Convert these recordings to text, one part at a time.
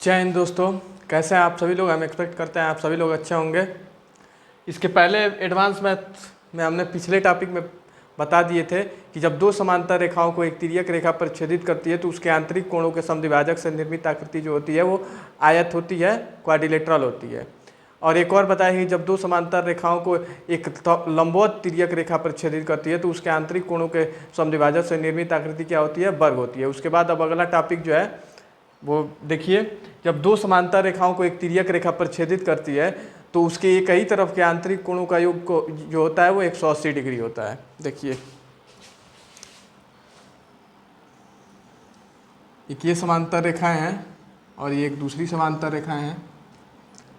जय हिंद दोस्तों, कैसे हैं आप सभी लोग। हम एक्सपेक्ट करते हैं आप सभी लोग अच्छे होंगे। इसके पहले एडवांस मैथ में हमने पिछले टॉपिक में बता दिए थे कि जब दो समांतर रेखाओं को एक तिर्यक रेखा पर छेदित करती है तो उसके आंतरिक कोणों के समद्विभाजक से निर्मित आकृति जो होती है वो आयत होती है, क्वाड्रिलेटरल होती है। और एक और बताया कि जब दो समांतर रेखाओं को एक लंबवत तिर्यक रेखा पर छेदित करती है तो उसके आंतरिक कोणों के समद्विभाजक से निर्मित आकृति क्या होती है, वर्ग होती है। उसके बाद अब अगला टॉपिक जो है वो देखिए, जब दो समांतर रेखाओं को एक तिर्यक रेखा पर छेदित करती है तो उसके एक ही तरफ के आंतरिक कोणों का योग को जो होता है वो 180 डिग्री होता है। देखिए, एक ये समांतर रेखाएं हैं और ये एक दूसरी समांतर रेखाएं हैं।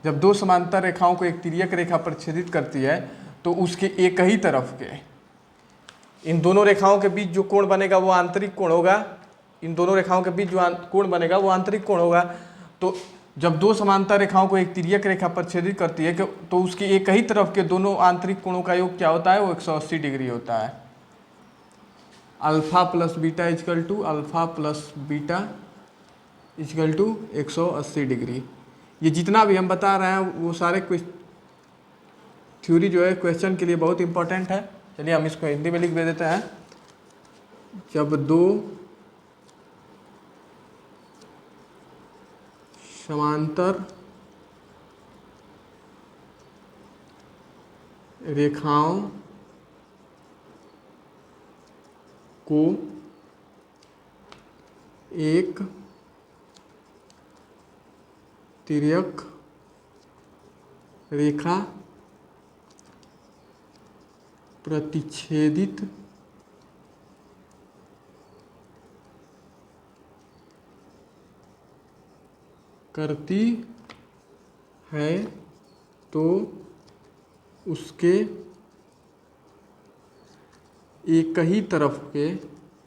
जब दो समांतर रेखाओं को एक तिर्यक रेखा पर छेदित करती है तो उसके एक ही तरफ के इन दोनों रेखाओं के बीच जो कोण बनेगा वो आंतरिक कोण होगा। इन दोनों रेखाओं के बीच जो कोण बनेगा वो आंतरिक कोण होगा। तो जब दो समांतर रेखाओं को एक तिर्यक रेखा पर छेदित करती है तो उसकी एक ही तरफ के दोनों आंतरिक कोणों का योग क्या होता है, वो 180 डिग्री होता है। Alpha plus beta equal to alpha plus beta equal to 180 degree. ये जितना भी हम बता रहे हैं वो सारे थ्योरी जो है क्वेश्चन के लिए बहुत इंपॉर्टेंट है। चलिए हम इसको हिंदी में लिख दे देते हैं। जब दो समांतर रेखाओं को एक तिर्यक रेखा प्रतिच्छेदित करती है तो उसके एक ही तरफ के आंतरिक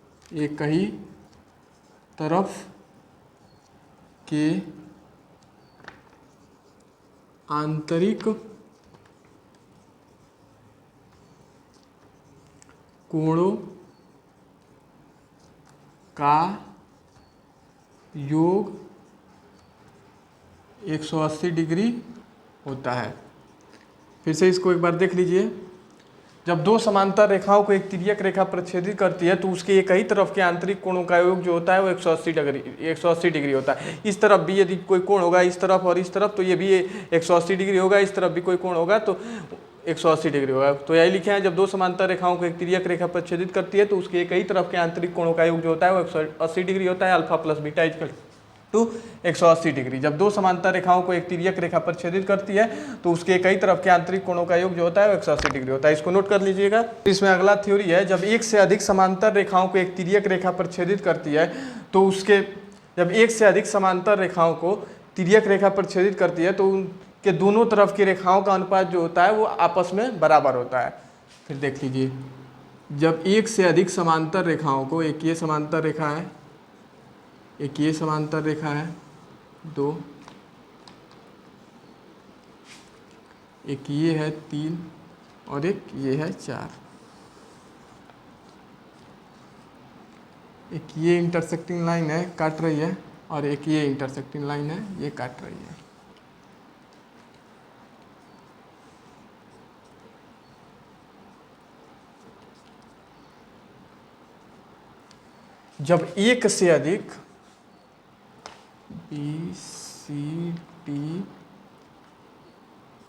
कोणों का योग 180 डिग्री होता है। फिर से इसको एक बार देख लीजिए। जब दो समांतर रेखाओं को एक तिर्यक रेखा पर छेदित करती है तो उसके एक ही तरफ के आंतरिक कोणों का योग जो होता है वो 180 डिग्री होता है। इस तरफ भी यदि कोई कोण होगा, इस तरफ और इस तरफ, तो ये भी 180 डिग्री होगा। इस तरफ भी कोई कोण होगा तो 180 डिग्री होगा। तो यही लिखे हैं, जब दो समांतर रेखाओं को एक तिर्यक रेखा पर छेदित करती है तो उसके एक ही तरफ के आंतरिक कोणों का योग जो होता है वो 180 डिग्री होता है। Alpha plus beta equal to 180 degree. जब दो समांतर रेखाओं को एक तिर्यक रेखा पर छेदित करती है तो उसके एक ही तरफ के आंतरिक कोणों का योग जो होता है वो 180 डिग्री होता है। इसको नोट कर लीजिएगा। इसमें अगला थ्योरी है, जब एक से अधिक समांतर रेखाओं को एक तिर्यक रेखा पर छेदित करती है तो उसके जब एक से अधिक समांतर रेखाओं को तिर्यक रेखा पर छेदित करती है तो उनके दोनों तरफ की रेखाओं का अनुपात जो होता है वो आपस में बराबर होता है। फिर देख लीजिए, जब एक से अधिक समांतर रेखाओं को, एक ये समांतर रेखा है, एक ये समांतर रेखा है, दो, एक ये है 3 और एक ये है 4। एक ये इंटरसेक्टिंग लाइन है, काट रही है, और एक ये इंटरसेक्टिंग लाइन है, ये काट रही है। जब एक से अधिक B C D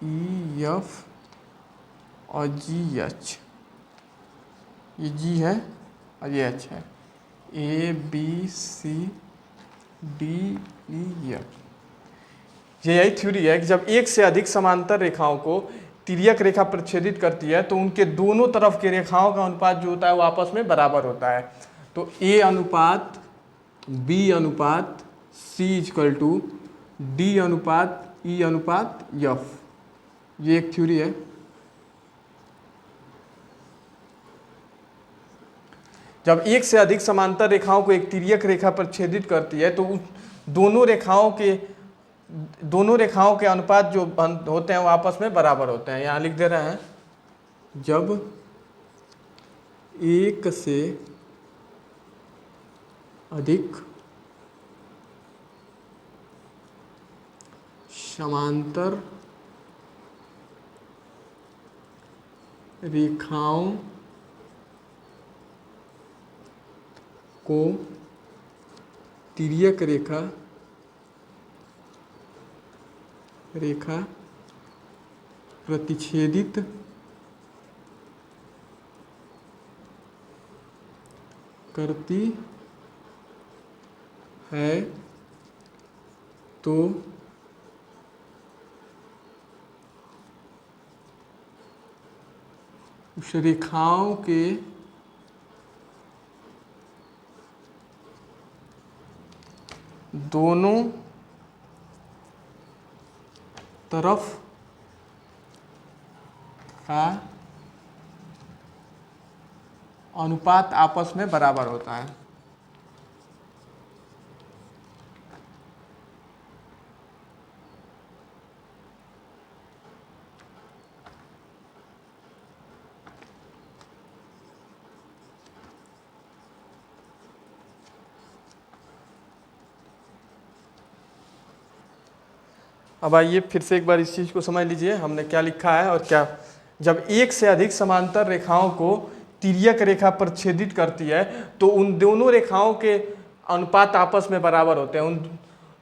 E F और जी एच, ये जी है और ये एच है, A B C D E F. यही थ्योरी है कि जब एक से अधिक समांतर रेखाओं को तिर्यक रेखा पर छेदित करती है तो उनके दोनों तरफ के रेखाओं का अनुपात जो होता है वो आपस में बराबर होता है। तो ए अनुपात बी अनुपात सी इजकल टू डी अनुपात ई अनुपात एफ, ये एक थ्योरी है। जब एक से अधिक समांतर रेखाओं को एक तिर्यक रेखा पर छेदित करती है तो दोनों रेखाओं के अनुपात जो होते हैं वो आपस में बराबर होते हैं। यहाँ लिख दे रहे हैं, जब एक से अधिक समांतर रेखाओं को तिर्यक रेखा प्रतिच्छेदित करती है तो उस रेखाओं के दोनों तरफ का अनुपात आपस में बराबर होता है। अब आइए फिर से एक बार इस चीज़ को समझ लीजिए हमने क्या लिखा है और क्या। जब एक से अधिक समांतर रेखाओं को तिर्यक रेखा प्रतिच्छेदित करती है तो उन दोनों रेखाओं के अनुपात आपस में बराबर होते हैं।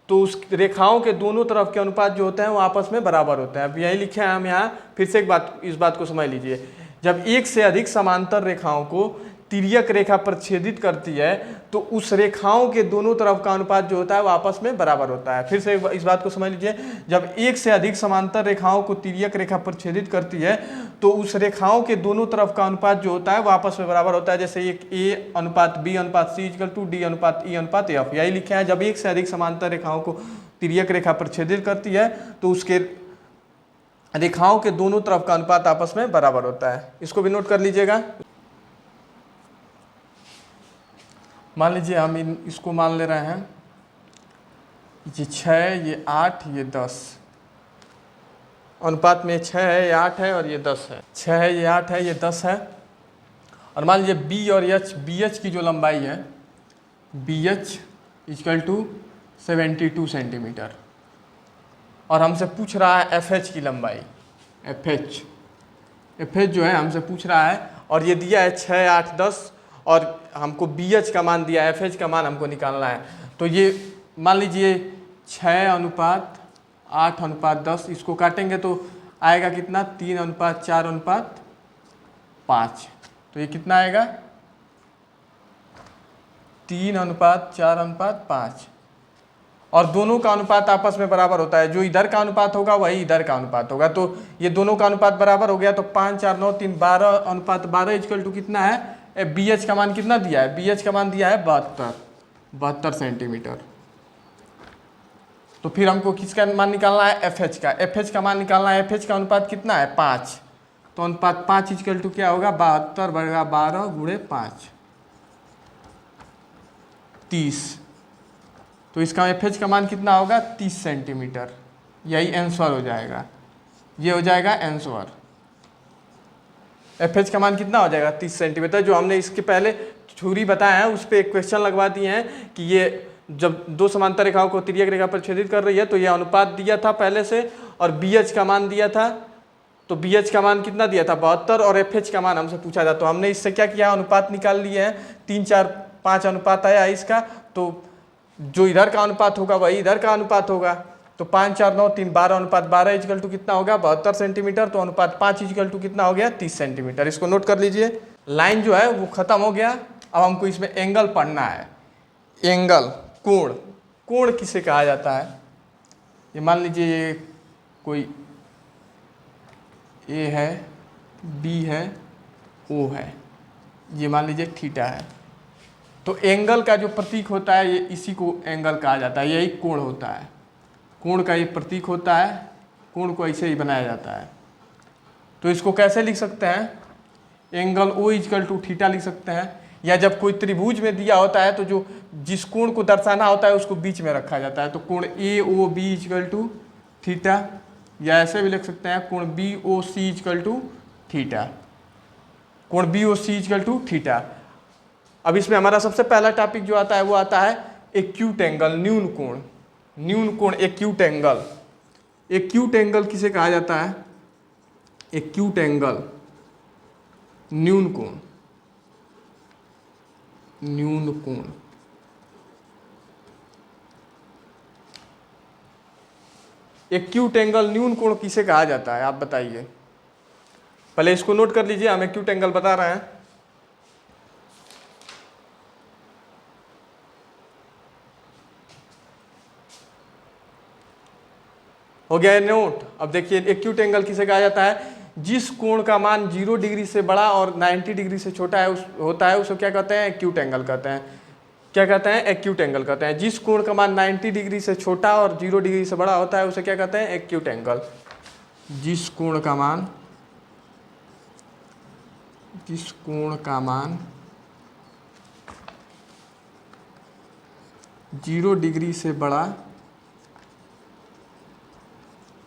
तो उस रेखाओं के दोनों तरफ के अनुपात जो होते हैं वो आपस में बराबर होते हैं। अब यही लिखे हैं हम यहाँ, फिर से इस बात को समझ लीजिए। जब एक से अधिक समांतर रेखाओं को तिर्यक रेखा प्रतिच्छेदित करती है तो उस रेखाओं के दोनों तरफ का अनुपात जो होता है वो आपस में बराबर होता है। फिर से इस बात को समझ लीजिए, जब एक से अधिक समांतर रेखाओं को तिर्यक रेखा प्रतिच्छेदित करती है तो उस रेखाओं के दोनों तरफ का अनुपात जो होता है वो आपस में बराबर होता है। जैसे एक A अनुपात B अनुपात C इक्वल टू D अनुपात E अनुपात F। यही लिखे हैं, जब एक से अधिक समांतर रेखाओं को तिर्यक रेखा प्रतिच्छेदित करती है तो उसके रेखाओं के दोनों तरफ का अनुपात आपस में बराबर होता है। इसको भी नोट कर लीजिएगा। मान लीजिए हम इसको मान ले रहे हैं, ये 6, ये 8, ये 10। अनुपात में 6 है, ये 8 है और ये 10 है। 6 है, ये 8 है, ये 10 है। और मान लीजिए बी और एच, BH की जो लंबाई है BH इक्वल टू 72 सेंटीमीटर और हमसे पूछ रहा है FH की लंबाई। FH जो है हमसे पूछ रहा है और ये दिया है 6, 8, 10 और हमको BH का मान दिया है, FH का मान हमको निकालना है। तो ये मान लीजिए 6 अनुपात 8 अनुपात 10, इसको काटेंगे तो आएगा कितना, 3 अनुपात 4 अनुपात 5। तो ये कितना आएगा, 3 अनुपात 4 अनुपात 5। और दोनों का अनुपात आपस में बराबर होता है। जो इधर का अनुपात होगा वही इधर का अनुपात होगा। तो ये दोनों का अनुपात बराबर हो गया। तो 5, 4, 9, 3, 12 अनुपात 12 इक्वल टू कितना है, BH का मान कितना दिया है, BH का मान दिया है 72 सेंटीमीटर। तो फिर हमको किसका मान निकालना है, FH का। FH का मान निकालना है, FH का अनुपात कितना है 5। तो अनुपात 5 इक्वल टू क्या होगा, 72 बटेगा 12 गुणे 5, 30। तो इसका FH का मान कितना होगा, 30 सेंटीमीटर। यही आंसर हो जाएगा, ये हो जाएगा आंसर। FH का मान कितना हो जाएगा, 30 सेंटीमीटर। जो हमने इसके पहले थ्योरी बताया है उस पर एक क्वेश्चन लगवा दिए हैं कि ये जब दो समांतर रेखाओं को तिर्यक रेखा पर छेदित कर रही है तो ये अनुपात दिया था पहले से और BH का मान दिया था। तो BH का मान कितना दिया था, 72 और FH का मान हमसे पूछा था। तो हमने इससे क्या किया, अनुपात निकाल लिए हैं। 3, 4, 5 अनुपात आया इसका। तो जो इधर का अनुपात होगा वही इधर का अनुपात होगा। तो 5, 4, 9, 3, 12 अनुपात 12 इक्वल टू कितना होगा, 72 सेंटीमीटर। तो अनुपात 5 इक्वल टू कितना हो गया, 30 सेंटीमीटर। इसको नोट कर लीजिए। लाइन जो है वो खत्म हो गया। अब हमको इसमें एंगल पढ़ना है। एंगल, कोण। कोण किसे कहा जाता है, ये मान लीजिए ये कोई A है, B है, O है, ये मान लीजिए थीटा है। तो एंगल का जो प्रतीक होता है ये इसी को एंगल कहा जाता है। यही कोण होता है। कोण का ये प्रतीक होता है। कोण को ऐसे ही बनाया जाता है। तो इसको कैसे लिख सकते हैं, angle O equal to theta लिख सकते हैं। या जब कोई त्रिभुज में दिया होता है तो जो जिस कोण को दर्शाना होता है उसको बीच में रखा जाता है। तो कोण AOB इक्वल टू थीटा, या ऐसे भी लिख सकते हैं कोण BOC इक्वल टू थीटा। कोण BOC इक्वल टू थीटा। अब इसमें हमारा सबसे पहला टॉपिक जो आता है वो आता है एक्यूट एंगल, न्यून कोण। न्यून कोण, एक्यूट एंगल। एक्यूट एंगल किसे कहा जाता है? एक्यूट एंगल, न्यून कोण, न्यून कोण। एक्यूट एंगल न्यून कोण किसे कहा जाता है, आप बताइए। पहले इसको नोट कर लीजिए, हम एक्यूट एंगल बता रहे हैं। हो गया है नोट। अब देखिए एक्यूट एंगल किसे कहा जाता है? जिस कोण का मान 0 डिग्री से बड़ा और 90 डिग्री से छोटा है होता है, उसको क्या कहते हैं? एक्यूट एंगल कहते हैं। क्या कहते हैं? एक्यूट एंगल कहते हैं। जिस कोण का मान 90 डिग्री से छोटा और 0 डिग्री से बड़ा होता है उसे क्या कहते हैं? Acute angle. जिस कोण का मान 0 डिग्री से बड़ा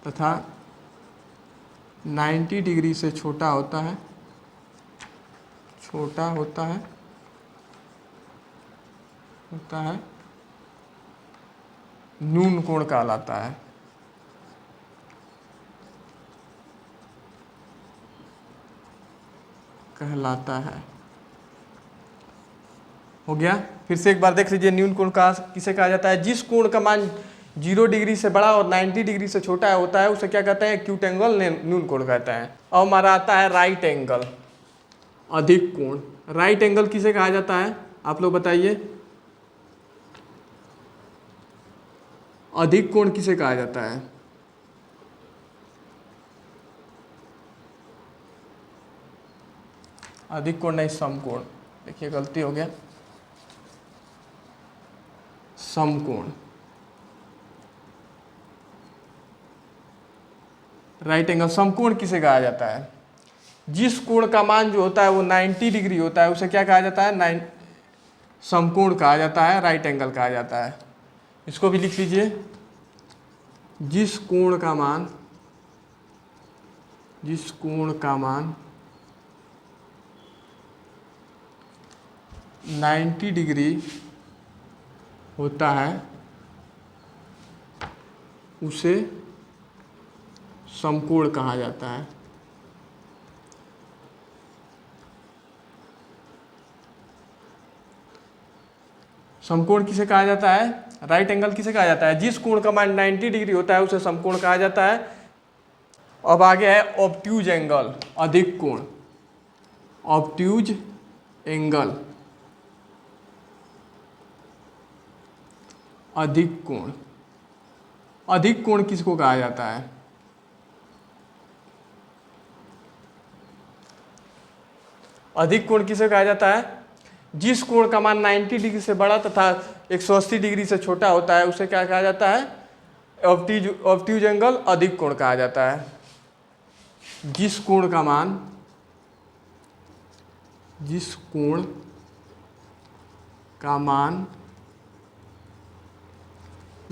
तथा 90 डिग्री से छोटा होता है, न्यून कोण कहलाता है। हो गया। फिर से एक बार देख लीजिए, न्यून कोण किसे कहा जाता है? जिस कोण का मान 0 डिग्री से बड़ा और 90 डिग्री से छोटा होता है उसे क्या कहते हैं? एक्यूट एंगल, न्यून कोण कहते हैं। अब हमारा आता है राइट एंगल, अधिक कोण। राइट एंगल किसे कहा जाता है, आप लोग बताइए। अधिक कोण किसे कहा जाता है? अधिक कोण नहीं, समकोण। देखिए गलती हो गया, समकोण। राइट एंगल समकोण किसे कहा जाता है? जिस कोण का मान जो होता है वो 90 डिग्री होता है उसे क्या कहा जाता है? समकोण कहा जाता है, राइट एंगल कहा जाता है। इसको भी लिख लीजिए। जिस कोण का मान 90 डिग्री होता है उसे समकोण कहा जाता है। समकोण किसे कहा जाता है? राइट एंगल किसे कहा जाता है? जिस कोण का मान 90 डिग्री होता है उसे समकोण कहा जाता है। अब आगे है ऑब्ट्यूज एंगल, अधिक कोण। ऑब्ट्यूज एंगल, अधिक कोण। अधिक कोण किसको कहा जाता है? अधिक कोण किसे कहा जाता है? जिस कोण का मान 90 डिग्री से बड़ा तथा 180 डिग्री से छोटा होता है उसे क्या कहा जाता है? ऑब्ट्यूज एंगल, अधिक कोण कहा जाता है। जिस कोण का मान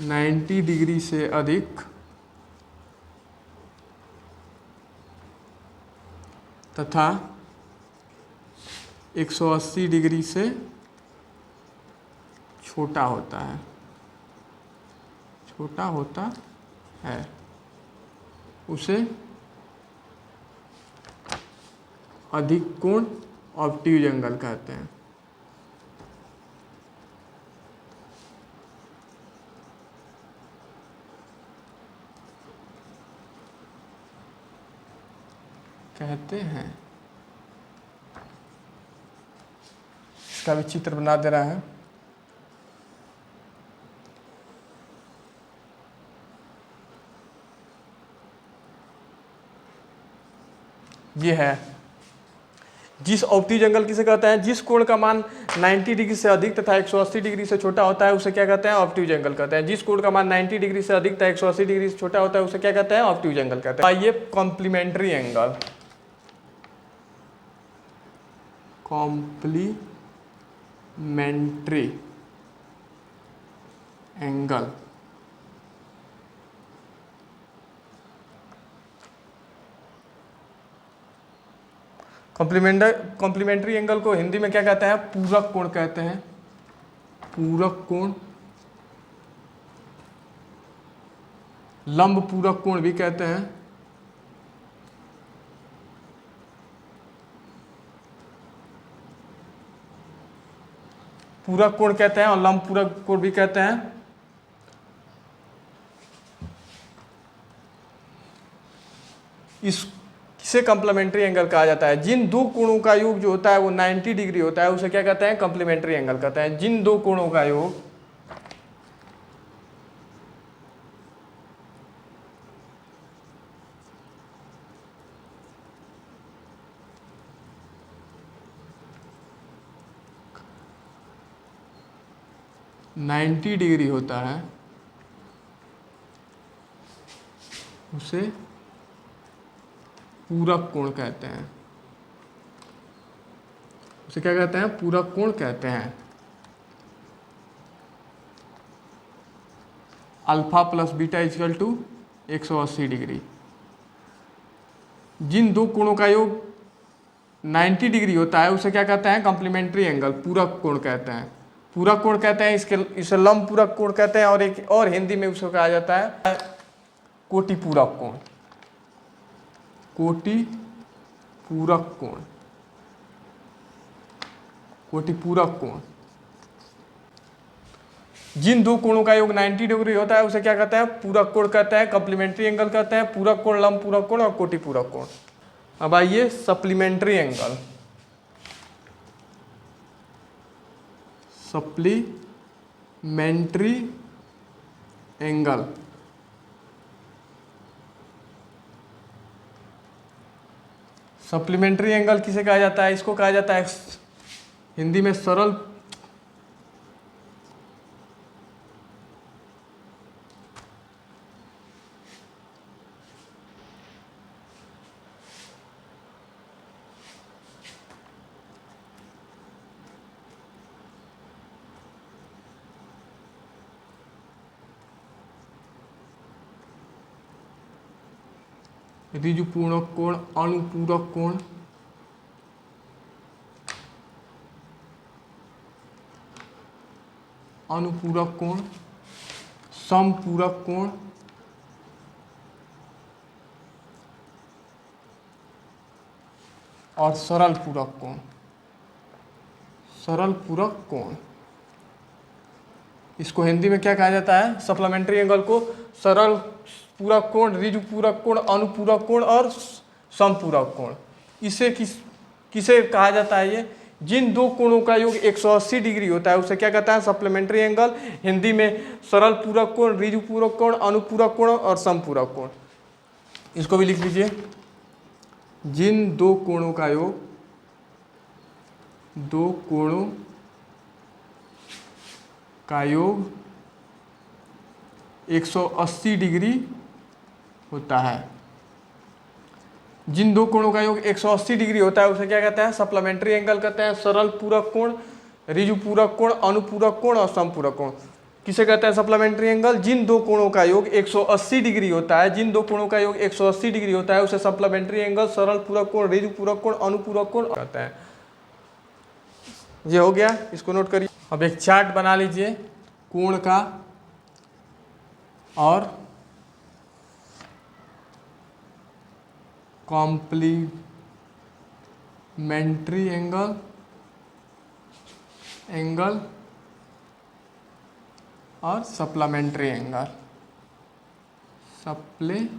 90 डिग्री से अधिक तथा 180 डिग्री से छोटा होता है उसे अधिक कोण, ऑब्ट्यूज एंगल कहते हैं। इसका भी चित्र बना दे रहा है। ये है जिस ऑब्ट्यूज एंगल किसे कहते हैं? जिस कोण का मान 90 डिग्री से अधिक तथा 180 डिग्री से छोटा होता है उसे क्या कहते हैं? ऑब्ट्यूज एंगल कहते हैं। जिस कोण का मान 90 डिग्री से अधिक तथा 180 डिग्री से छोटा होता है उसे क्या कहते हैं? ऑब्ट्यूज एंगल कहते हैं। आइए complementary angle, complementary angle. Complementary angle को हिंदी में क्या कहते हैं? पूरक कोण कहते हैं। पूरक कोण। लंब पूरक कोण भी कहते हैं। पूरक कोण कहते हैं और लंब पूरक कोण भी कहते हैं। इसे कंप्लीमेंट्री एंगल कहा जाता है। जिन दो कोणों का योग जो होता है वो 90 डिग्री होता है, उसे क्या कहते हैं? कंप्लीमेंट्री एंगल कहते हैं। जिन दो कोणों का योग 90 डिग्री होता है उसे पूरक कोण कहते हैं। उसे क्या कहते हैं? पूरक कोण कहते हैं। Alpha plus beta equal to 180 degree. जिन दो कोणों का योग 90 डिग्री होता है उसे क्या कहते हैं? कंप्लीमेंट्री एंगल, पूरक कोण कहते हैं। पूरक कोण कहते हैं, इसे लंब पूरक कोण कहते हैं, और एक और हिंदी में उसको कहा जाता है कोटि पूरक कोण। कोटि पूरक कोण, कोटि पूरक कोण। जिन दो कोणों का योग 90 डिग्री होता है उसे क्या कहते हैं? पूरक कोण कहते हैं, कंप्लीमेंट्री एंगल कहते हैं। पूरक कोण, लंब पूरक कोण और कोटि पूरक कोण। अब आइए supplementary angle. Supplementary angle supplementary angle किसे कहा जाता है? इसको कहा जाता है हिंदी में सरल ऋजुपूरक कोण, अनुपूरक कोण, अनुपूरक कोण, समपूरक कोण, और सरल पूरक कोण। सरल पूरक कोण, इसको हिंदी में क्या कहा जाता है? सप्लीमेंट्री एंगल को सरल पूरक कोण, ऋजु पूरक कोण, अनुपूरक कोण और समपूरक कोण। इसे किसे कहा जाता है? ये जिन दो कोणों का योग 180 डिग्री होता है उसे क्या कहता है? Supplementary angle. हिंदी में सरल पूरक कोण, ऋजु पूरक कोण, अनुपूरक कोण और समपूरक कोण। इसको भी लिख लीजिए। जिन दो कोणों का योग, दो कोणों का योग 180 डिग्री होता है। जिन दो कोणों का योग 180 डिग्री होता है उसे क्या कहते हैं? सप्लीमेंट्री एंगल कहते हैं। सरल पूरक कोण, ऋजु पूरक कोण, अनुपूरक कोण और समपूरक कोण। किसे कहते हैं? Supplementary angle. जिन दो कोणों का योग 180 डिग्री होता है, जिन दो कोणों का योग 180 डिग्री होता है उसे सप्लीमेंट्री एंगल, सरल पूरक कोण, ऋजु पूरक कोण, अनुपूरक कोण कहते हैं। ये हो गया, इसको नोट करिए। अब एक चार्ट बना लीजिए कोण का और कॉम्प्लीमेंट्री एंगल और सप्लीमेंट्री एंगल। सप्लीमेंट्री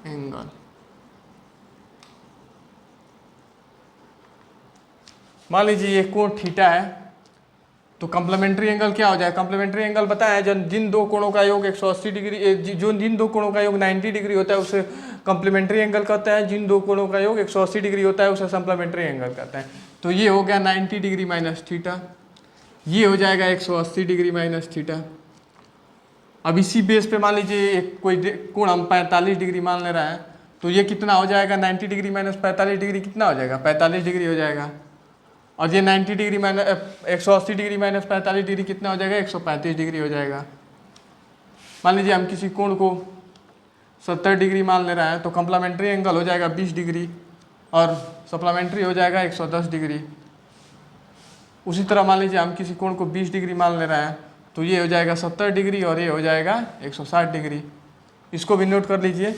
एंगल, मान लीजिए ये कोण थीटा है, तो कॉम्प्लीमेंट्री एंगल क्या हो जाए? कॉम्प्लीमेंट्री एंगल बताया जिन दो कोणों का योग 180 डिग्री, जो जिन दो कोणों का योग 90 डिग्री होता है उसे कॉम्प्लीमेंट्री एंगल कहते हैं। जिन दो कोणों का योग 180 डिग्री होता है उसे सप्लीमेंट्री एंगल कहते हैं। तो ये हो गया 90 डिग्री माइनस थीटा, ये हो जाएगा 180 डिग्री माइनस थीटा। अब इसी बेस पे मान लीजिए एक कोई कोण हम 45 डिग्री मान ले रहा है, तो ये कितना हो जाएगा? 90 डिग्री माइनस 45 डिग्री कितना हो जाएगा? 45 डिग्री हो जाएगा। और ये 90 degree minus 180 degree minus 45 degree कितना हो जाएगा? 135 डिग्री हो जाएगा। मान लीजिए हम किसी कोण को 70 डिग्री मान ले रहा है, तो कॉम्प्लीमेंट्री एंगल हो जाएगा 20 डिग्री और सप्लीमेंट्री हो जाएगा 110 डिग्री। उसी तरह मान लीजिए हम किसी कोण को 20 डिग्री मान ले रहे हैं, तो ये हो जाएगा 70 डिग्री और ये हो जाएगा 160 डिग्री। इसको भी नोट कर लीजिए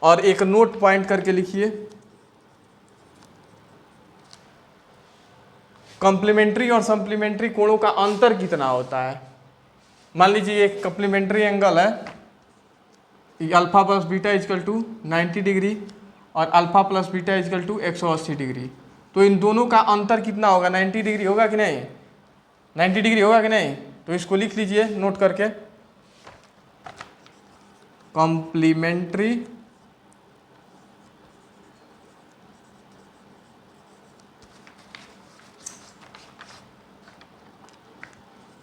और एक नोट पॉइंट करके लिखिए। कॉम्प्लीमेंट्री और सप्लीमेंट्री कोणों का अंतर कितना होता है। मान लीजिए एक कॉम्प्लीमेंट्री एंगल है, alpha plus beta equal to 90 degree और alpha plus beta equal to 180 degree. तो इन दोनों का अंतर कितना होगा, 90 डिग्री होगा कि नहीं, 90 डिग्री होगा कि नहीं। तो इसको लिख लीजिए नोट करके, कॉम्प्लीमेंट्री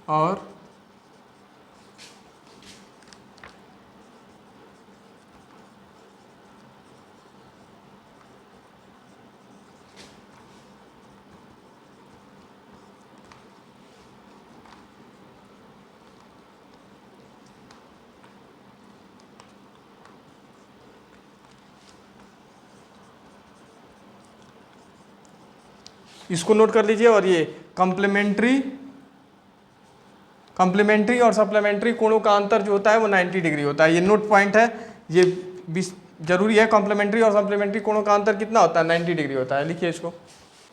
और इसको नोट कर लीजिए। और ये कॉम्प्लीमेंट्री और सप्लीमेंट्री कोणों का अंतर जो होता है वो 90 डिग्री होता है। ये नोट पॉइंट है, ये जरूरी है। कॉम्प्लीमेंट्री और सप्लीमेंट्री कोणों का अंतर कितना होता है, 90 डिग्री होता है। लिखिए इसको,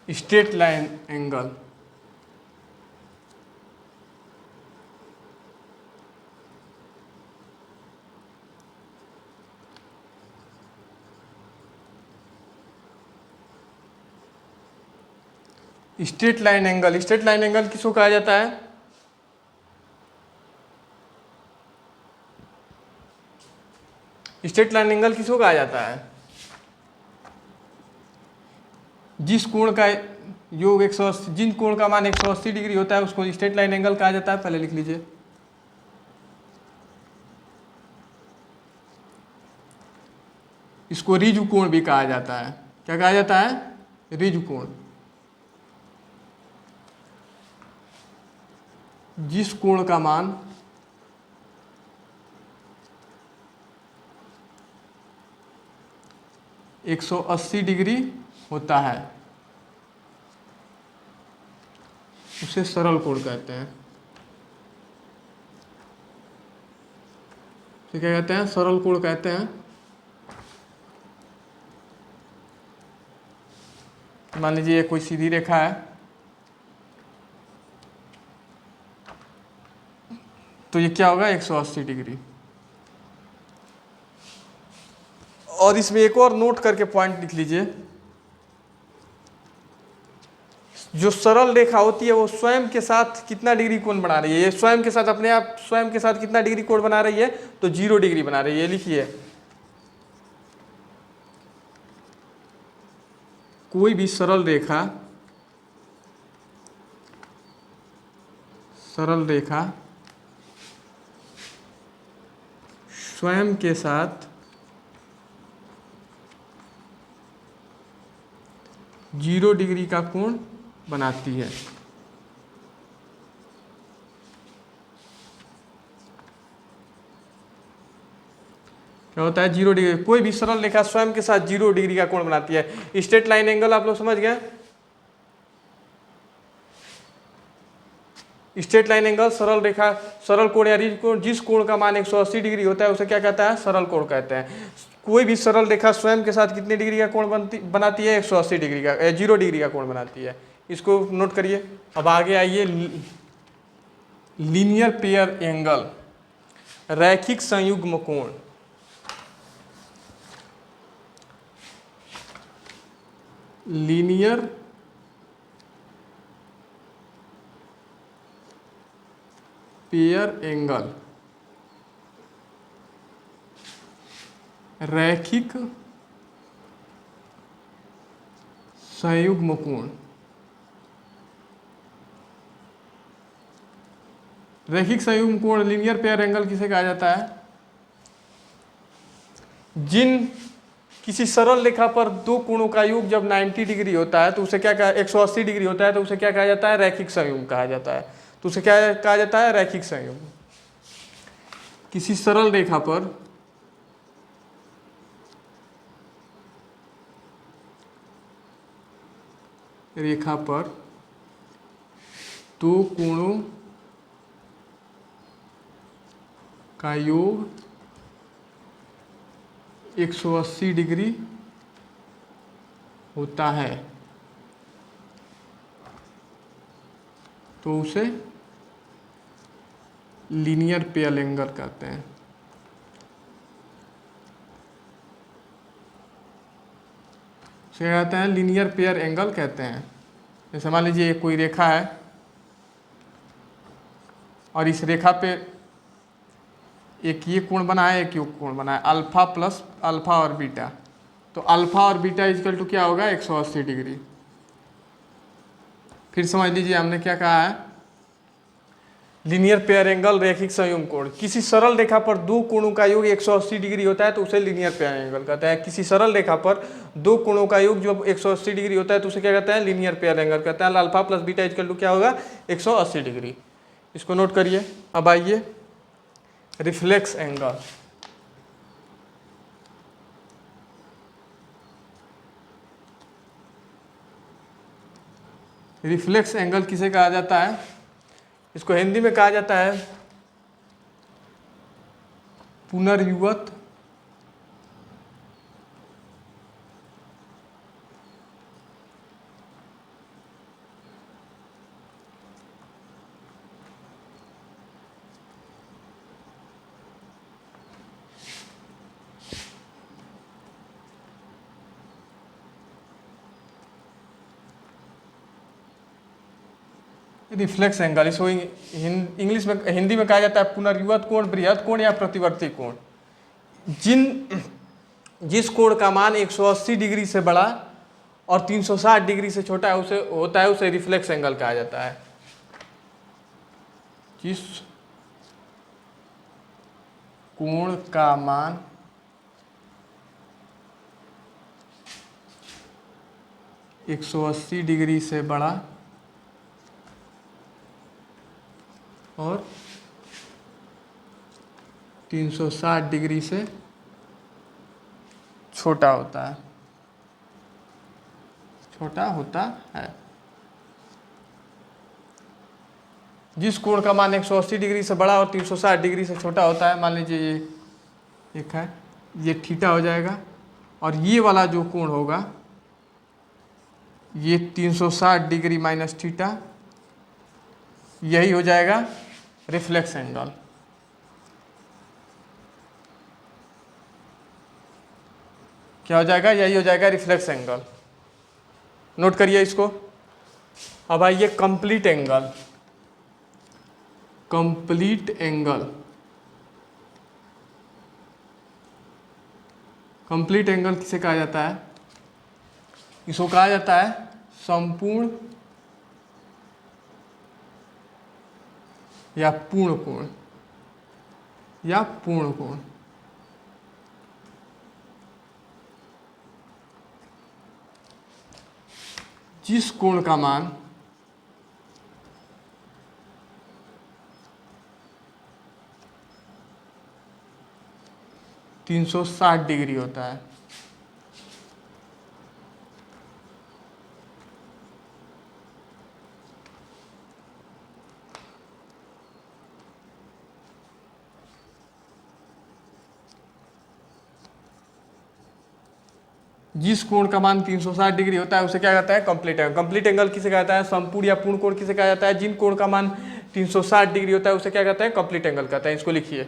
straight line angle straight line angle किसको कहा जाता है, स्ट्रेट लाइन एंगल किसको कहा जाता है, जिस कोण का योग 180, जिन कोण का मान 180 डिग्री होता है उसको स्ट्रेट लाइन एंगल कहा जाता है। पहले लिख लीजिए। इसको रिजु कोण भी कहा जाता है। क्या कहा जाता है, रिजु कोण। जिस कोण का मान 180 डिग्री होता है उसे सरल कोण कहते हैं। तो क्या कहते हैं, सरल कोण कहते हैं। मान लीजिए ये कोई सीधी रेखा है, तो ये क्या होगा, 180 डिग्री। और इसमें एक और नोट करके पॉइंट लिख लीजिए, जो सरल रेखा होती है वो स्वयं के साथ कितना डिग्री कोण बना रही है, ये स्वयं के साथ, अपने आप स्वयं के साथ कितना डिग्री कोण बना रही है, तो 0 डिग्री बना रही है। लिखिए, कोई भी सरल रेखा स्वयं के साथ 0 डिग्री का कोण बनाती है। क्या होता है, 0 डिग्री। कोई भी सरल रेखा स्वयं के साथ 0 डिग्री का कोण बनाती है। स्ट्रेट लाइन एंगल आप लोग समझ गए। स्ट्रेट लाइन एंगल सरल रेखा, सरल कोण या रिज कोण, जिस कोण का मान 180 डिग्री होता है उसे क्या कहता है, सरल कोण कहते हैं। कोई भी सरल रेखा स्वयं के साथ कितने डिग्री का कोण बनाती है, 180 डिग्री का, 0 डिग्री का कोण बनाती है। इसको नोट करिए। अब आगे आइए, लीनियर पेयर एंगल, रैखिक संयुग्म कोण। लीनियर पेयर एंगल, रैखिक संयुग्म कोण। रैखिक संयुग्म कोण, लीनियर पेयर एंगल किसे कहा जाता है, जिन किसी सरल रेखा पर दो कोणों का योग जब 90 डिग्री होता है तो उसे क्या कहा, 180 डिग्री होता है तो उसे क्या कहा जाता है, रैखिक संयुग्म कहा जाता है। तो उसे क्या कहा जाता है, रैखिक संयुग्म। किसी सरल रेखा पर दो कोणों का योग 180 डिग्री होता है तो उसे लीनियर पेयर एंगल कहते हैं। उसे कहते हैं लीनियर पेयर एंगल कहते हैं। जैसे मान लीजिए कोई रेखा है और इस रेखा पे एक ये कोण बना है, एक ये कोण बना है, अल्फा प्लस अल्फा और बीटा। तो अल्फा और बीटा इक्वल टू क्या होगा 180 डिग्री। फिर समझ लीजिए हमने क्या कहा है, लीनियर पेयर एंगल रैखिक संयुग्म कोण। किसी सरल रेखा पर दो कोणों का योग 180 डिग्री होता है तो उसे लीनियर पेयर एंगल कहता है। किसी सरल रेखा पर दो कोणों का योग जो 180 डिग्री होता है तो उसे क्या कहते हैं, लीनियर पेयर एंगल कहते हैं। Alpha plus beta equal to क्या होगा 180 डिग्री। इसको नोट करिए। अब आइए रिफ्लेक्स एंगल। रिफ्लेक्स एंगल किसे कहा जाता है, इसको हिंदी में कहा जाता है पुनर्युवत रिफ्लेक्स एंगल। इसको इंग्लिश में हिंदी में कहा जाता है पुनर्युवत कोण, बृहद कोण या प्रतिवर्ती कोण। जिस कोण का मान 180 डिग्री से बड़ा और 360 डिग्री से छोटा है उसे रिफ्लेक्स एंगल कहा जाता है। जिस कोण का मान 180 डिग्री से बड़ा और 360 डिग्री से छोटा होता है। जिस कोण का मान 180 डिग्री से बड़ा और 360 डिग्री से छोटा होता है, मान लीजिए ये एक है, ये थीटा हो जाएगा और ये वाला जो कोण होगा ये 360 डिग्री माइनस थीटा, यही हो जाएगा रिफ्लेक्स एंगल। क्या हो जाएगा, यही हो जाएगा रिफ्लेक्स एंगल। नोट करिए इसको। अब आइए complete angle. Complete angle, complete angle किसे कहा जाता है, इसको कहा जाता है संपूर्ण या पूर्ण कोण या पूर्ण कोण। जिस कोण का मान 360 डिग्री होता है। जिस कोण का मान 360 डिग्री होता है उसे क्या कहता है, कंप्लीट एंगल। कंप्लीट एंगल किसे कहता है, संपूर्ण या पूर्ण कोण किसे कहा जाता है, जिन कोण का मान 360 डिग्री होता है उसे क्या कहता है, कंप्लीट एंगल कहता है। इसको लिखिए।